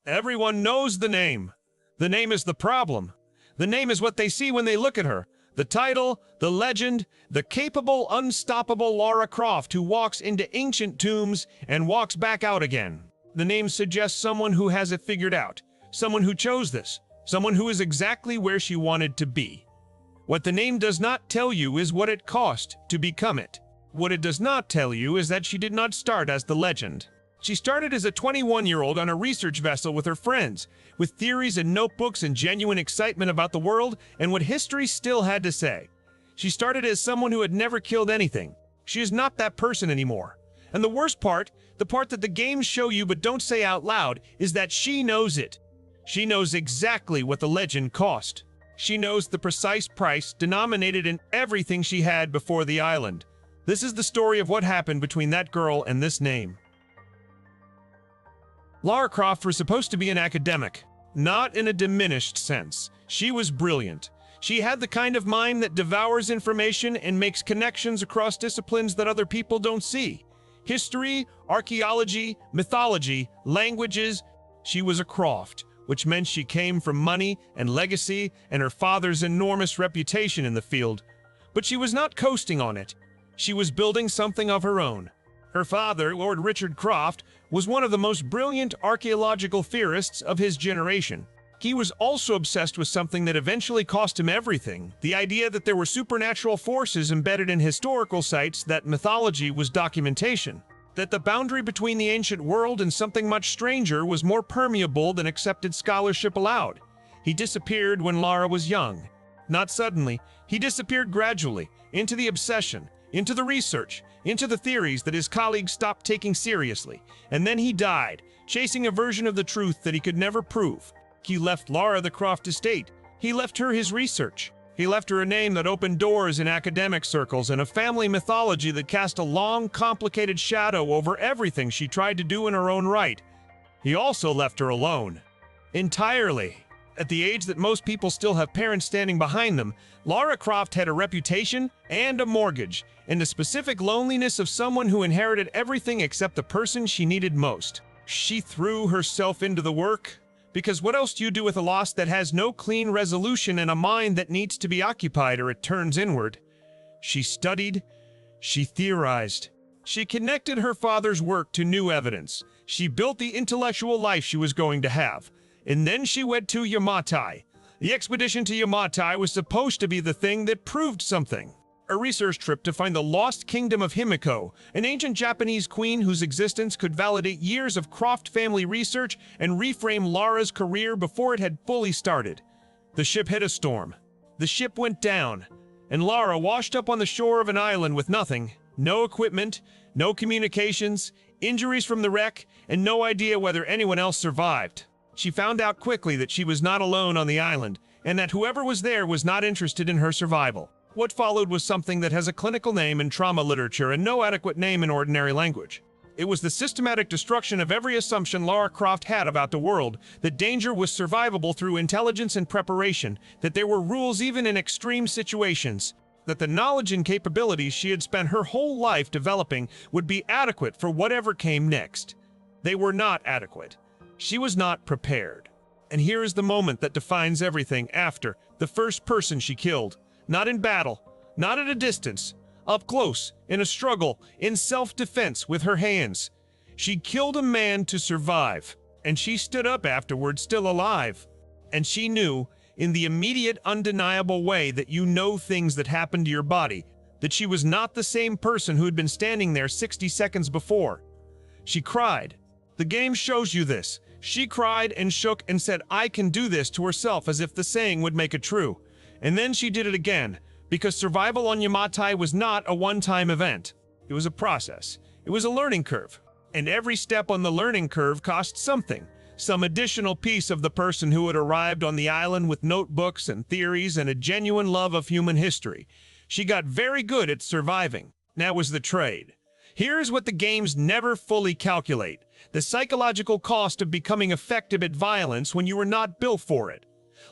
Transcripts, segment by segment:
Everyone knows the name. The name is the problem. The name is what they see when they look at her. The title, the legend, the capable, unstoppable Lara Croft who walks into ancient tombs and walks back out again. The name suggests someone who has it figured out, someone who chose this, someone who is exactly where she wanted to be. What the name does not tell you is what it cost to become it. What it does not tell you is that she did not start as the legend. She started as a 21-year-old on a research vessel with her friends, with theories and notebooks and genuine excitement about the world and what history still had to say. She started as someone who had never killed anything. She is not that person anymore. And the worst part, the part that the games show you but don't say out loud, is that she knows it. She knows exactly what the legend cost. She knows the precise price denominated in everything she had before the island. This is the story of what happened between that girl and this name. Lara Croft was supposed to be an academic, not in a diminished sense. She was brilliant. She had the kind of mind that devours information and makes connections across disciplines that other people don't see. History, archaeology, mythology, languages. She was a Croft, which meant she came from money and legacy and her father's enormous reputation in the field. But she was not coasting on it. She was building something of her own. Her father, Lord Richard Croft, was one of the most brilliant archaeological theorists of his generation. He was also obsessed with something that eventually cost him everything, the idea that there were supernatural forces embedded in historical sites, that mythology was documentation, that the boundary between the ancient world and something much stranger was more permeable than accepted scholarship allowed. He disappeared when Lara was young. Not suddenly, he disappeared gradually, into the obsession, into the research, into the theories that his colleagues stopped taking seriously. And then he died, chasing a version of the truth that he could never prove. He left Lara the Croft estate. He left her his research. He left her a name that opened doors in academic circles and a family mythology that cast a long, complicated shadow over everything she tried to do in her own right. He also left her alone. Entirely. At the age that most people still have parents standing behind them, Lara Croft had a reputation and a mortgage, and the specific loneliness of someone who inherited everything except the person she needed most. She threw herself into the work, because what else do you do with a loss that has no clean resolution and a mind that needs to be occupied or it turns inward? She studied, she theorized, she connected her father's work to new evidence, she built the intellectual life she was going to have. And then she went to Yamatai. The expedition to Yamatai was supposed to be the thing that proved something. A research trip to find the lost kingdom of Himiko, an ancient Japanese queen whose existence could validate years of Croft family research and reframe Lara's career before it had fully started. The ship hit a storm. The ship went down, and Lara washed up on the shore of an island with nothing, no equipment, no communications, injuries from the wreck, and no idea whether anyone else survived. She found out quickly that she was not alone on the island, and that whoever was there was not interested in her survival. What followed was something that has a clinical name in trauma literature and no adequate name in ordinary language. It was the systematic destruction of every assumption Lara Croft had about the world, that danger was survivable through intelligence and preparation, that there were rules even in extreme situations, that the knowledge and capabilities she had spent her whole life developing would be adequate for whatever came next. They were not adequate. She was not prepared. And here is the moment that defines everything after the first person she killed. Not in battle, not at a distance, up close, in a struggle, in self-defense with her hands. She killed a man to survive, and she stood up afterward still alive. And she knew, in the immediate, undeniable way that you know things that happen to your body, that she was not the same person who had been standing there 60 seconds before. She cried. The game shows you this. She cried and shook and said, "I can do this," to herself as if the saying would make it true. And then she did it again, because survival on Yamatai was not a one-time event. It was a process. It was a learning curve. And every step on the learning curve cost something, some additional piece of the person who had arrived on the island with notebooks and theories and a genuine love of human history. She got very good at surviving. That was the trade. Here's what the games never fully calculate: the psychological cost of becoming effective at violence when you were not built for it.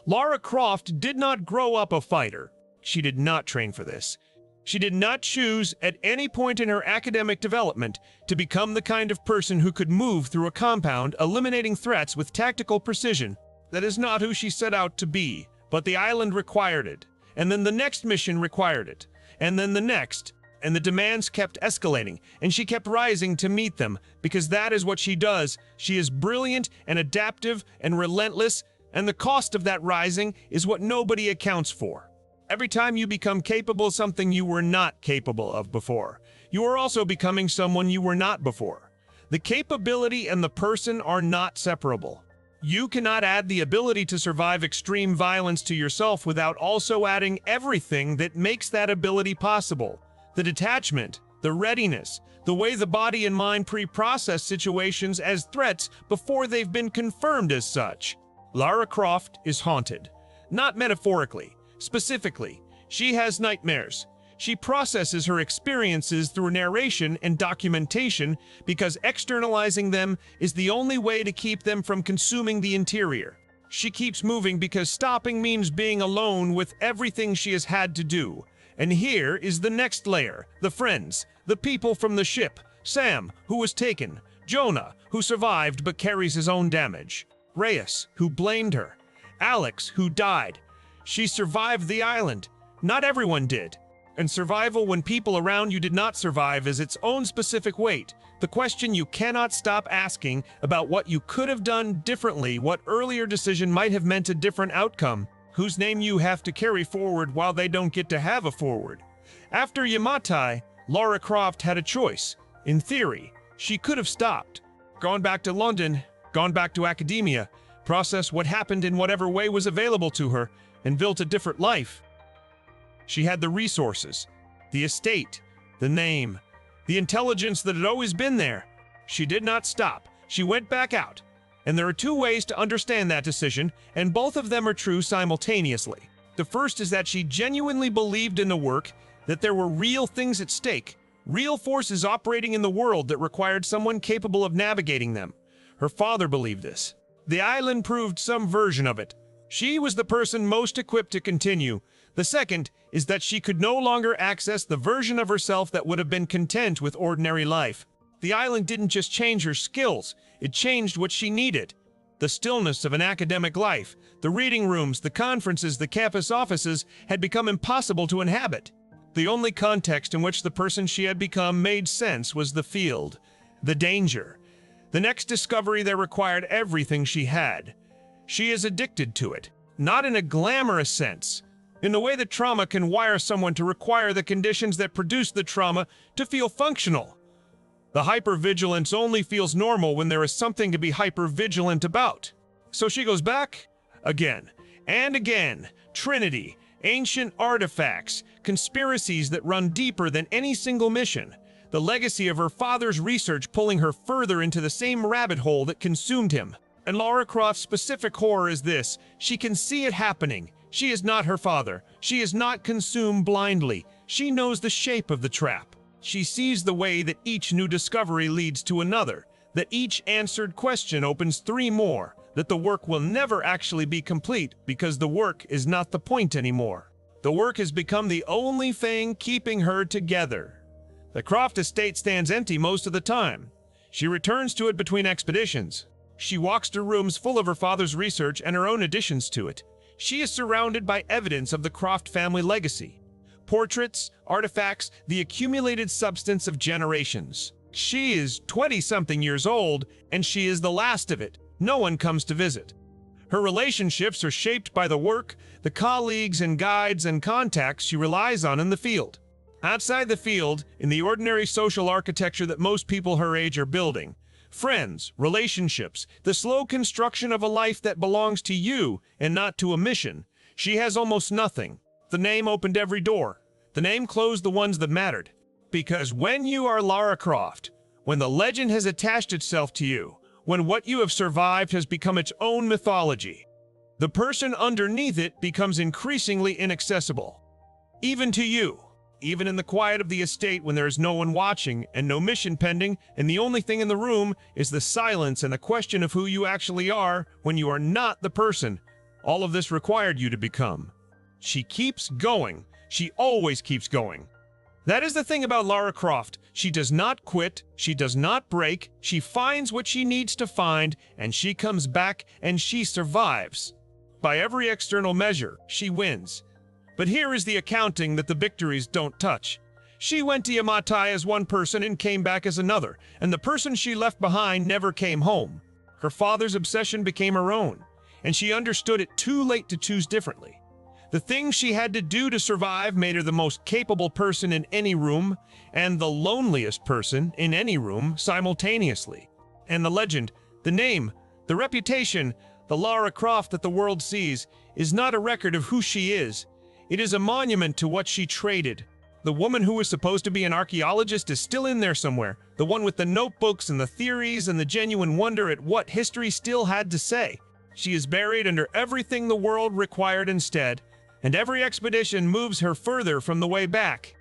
Lara Croft did not grow up a fighter. She did not train for this. She did not choose at any point in her academic development to become the kind of person who could move through a compound, eliminating threats with tactical precision. That is not who she set out to be, but the island required it. And then the next mission required it. And then the next. And the demands kept escalating, and she kept rising to meet them, because that is what she does. She is brilliant and adaptive and relentless, and the cost of that rising is what nobody accounts for. Every time you become capable of something you were not capable of before, you are also becoming someone you were not before. The capability and the person are not separable. You cannot add the ability to survive extreme violence to yourself without also adding everything that makes that ability possible. The detachment, the readiness, the way the body and mind pre-process situations as threats before they've been confirmed as such. Lara Croft is haunted. Not metaphorically. Specifically, she has nightmares. She processes her experiences through narration and documentation because externalizing them is the only way to keep them from consuming the interior. She keeps moving because stopping means being alone with everything she has had to do. And here is the next layer, the friends, the people from the ship, Sam, who was taken, Jonah, who survived but carries his own damage, Reyes, who blamed her, Alex, who died. She survived the island. Not everyone did. And survival when people around you did not survive is its own specific weight. The question you cannot stop asking about what you could have done differently, what earlier decision might have meant a different outcome, whose name you have to carry forward while they don't get to have a forward. After Yamatai, Lara Croft had a choice. In theory, she could have stopped, gone back to London, gone back to academia, processed what happened in whatever way was available to her, and built a different life. She had the resources, the estate, the name, the intelligence that had always been there. She did not stop. She went back out. And there are two ways to understand that decision, and both of them are true simultaneously. The first is that she genuinely believed in the work, that there were real things at stake, real forces operating in the world that required someone capable of navigating them. Her father believed this. The island proved some version of it. She was the person most equipped to continue. The second is that she could no longer access the version of herself that would have been content with ordinary life. The island didn't just change her skills, it changed what she needed. The stillness of an academic life, the reading rooms, the conferences, the campus offices had become impossible to inhabit. The only context in which the person she had become made sense was the field, the danger, the next discovery that required everything she had. She is addicted to it, not in a glamorous sense, in the way that trauma can wire someone to require the conditions that produce the trauma to feel functional. The hypervigilance only feels normal when there is something to be hypervigilant about. So she goes back again and again. Trinity, ancient artifacts, conspiracies that run deeper than any single mission. The legacy of her father's research pulling her further into the same rabbit hole that consumed him. And Lara Croft's specific horror is this: she can see it happening. She is not her father. She is not consumed blindly. She knows the shape of the trap. She sees the way that each new discovery leads to another, that each answered question opens three more, that the work will never actually be complete because the work is not the point anymore. The work has become the only thing keeping her together. The Croft estate stands empty most of the time. She returns to it between expeditions. She walks to rooms full of her father's research and her own additions to it. She is surrounded by evidence of the Croft family legacy. Portraits, artifacts, the accumulated substance of generations. She is 20-something years old, and she is the last of it. No one comes to visit. Her relationships are shaped by the work, the colleagues and guides and contacts she relies on in the field. Outside the field, in the ordinary social architecture that most people her age are building, friends, relationships, the slow construction of a life that belongs to you and not to a mission, she has almost nothing. The name opened every door. The name closed the ones that mattered. Because when you are Lara Croft, when the legend has attached itself to you, when what you have survived has become its own mythology, the person underneath it becomes increasingly inaccessible. Even to you. Even in the quiet of the estate when there is no one watching and no mission pending, and the only thing in the room is the silence and the question of who you actually are when you are not the person all of this required you to become. She keeps going. She always keeps going. That is the thing about Lara Croft. She does not quit, she does not break, she finds what she needs to find, and she comes back and she survives. By every external measure, she wins. But here is the accounting that the victories don't touch. She went to Yamatai as one person and came back as another, and the person she left behind never came home. Her father's obsession became her own, and she understood it too late to choose differently. The things she had to do to survive made her the most capable person in any room, and the loneliest person in any room simultaneously. And the legend, the name, the reputation, the Lara Croft that the world sees, is not a record of who she is. It is a monument to what she traded. The woman who was supposed to be an archaeologist is still in there somewhere, the one with the notebooks and the theories and the genuine wonder at what history still had to say. She is buried under everything the world required instead, and every expedition moves her further from the way back.